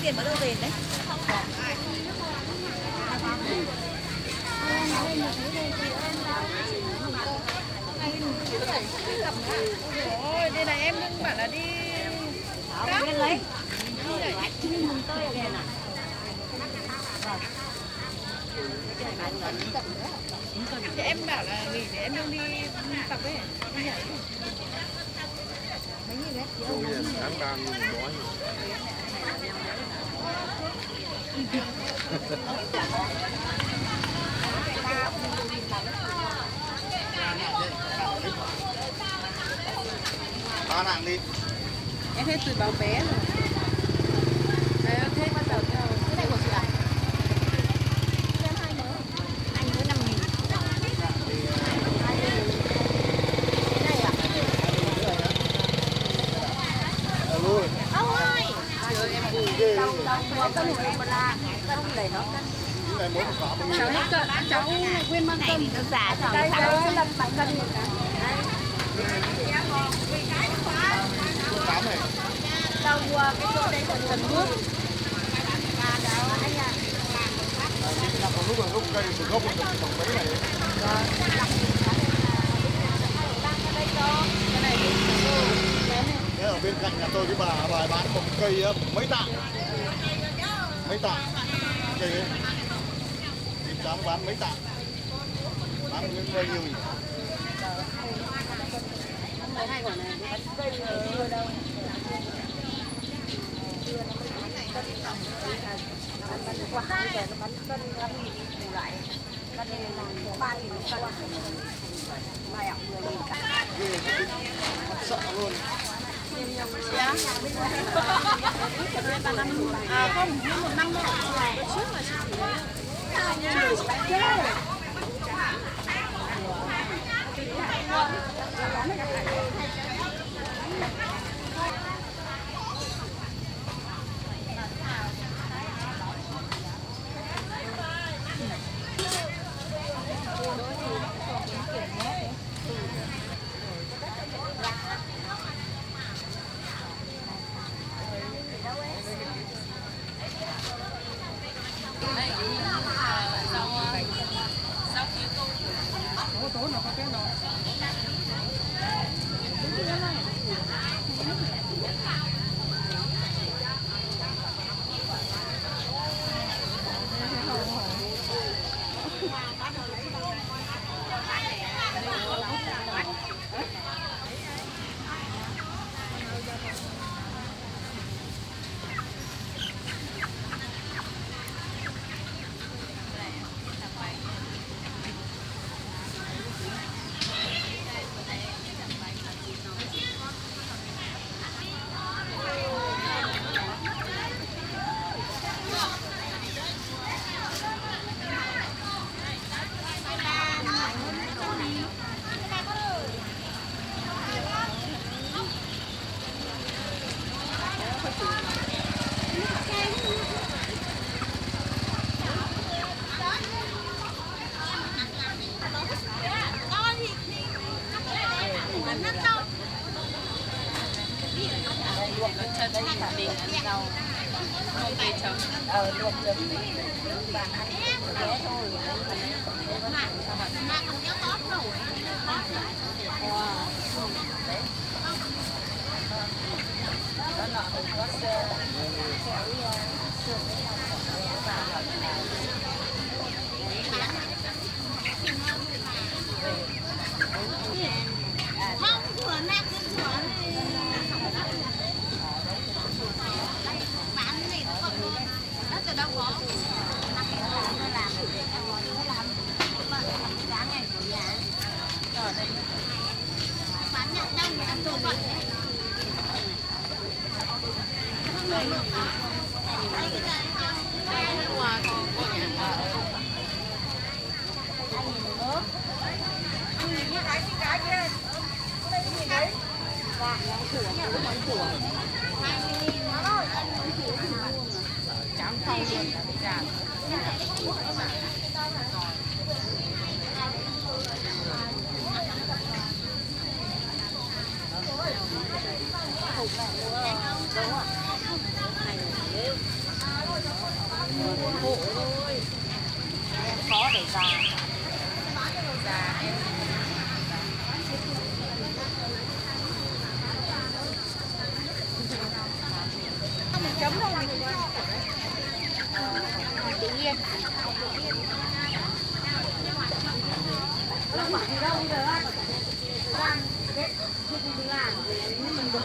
tiền bắt đầu về đấy. Ôi, đây này em đừng bảo là đi cáp lấy. Thì em bảo là nghỉ để em đừng đi tập ấy. Mấy gì đấy? Tháng tam bói. Ba nặng đi. Em hết từ báo bé rồi. Đấy, thế bắt đầu theo cái này của chị à? Em 2 mớ. Anh mới 5.000. Cái này à? Luôn. Ông ơi. Trời ơi, em bùi ghê. Đâu, cân của em là cân để nó cân. Cái này mỗi quả bao nhiêu? Cháu hết cân, cháu nguyên mang cân. Nó giả cháu. Đây, lần bạn cân một cái. Tám này. Đâu cái chỗ đấy là cần nước. Anh à. Đặt vào lúc cây từ gốc đến tổng mấy này. Thế ở bên cạnh nhà tôi cái bà bán một cây mấy tạ. Mấy tạ. Cây ấy. Thịt trắng bán mấy tạ. Bán những bao nhiêu nhỉ? Hai quả này cây chưa đâu. Bắn quá bây giờ nó bắn cân 5.000 lại cân này là 3.000 cân này ạ 10.000 cả Sợ luôn. À không, như 1 năm rồi. Trước là chị chân đấy mình ăn rau không cây trồng luộc được bạn ăn thế thôi mà cũng nhớ có nổi đó là có sữa không vừa nạc cái sữa bán cái này nó còn luôn đất ở đâu có nó làm mà giá này của nhà ở đây bán nhà nhau người ăn đồ vật đấy hoa còn có nhà cái kia đây cái gì đấy vàng nó sủa nó sủa trắng không luôn dạ này phải già già em mình chấm đâu mình tự nhiên làm gì đâu bây giờ làm đấy làm mình đúng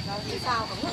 rau thì sao cũng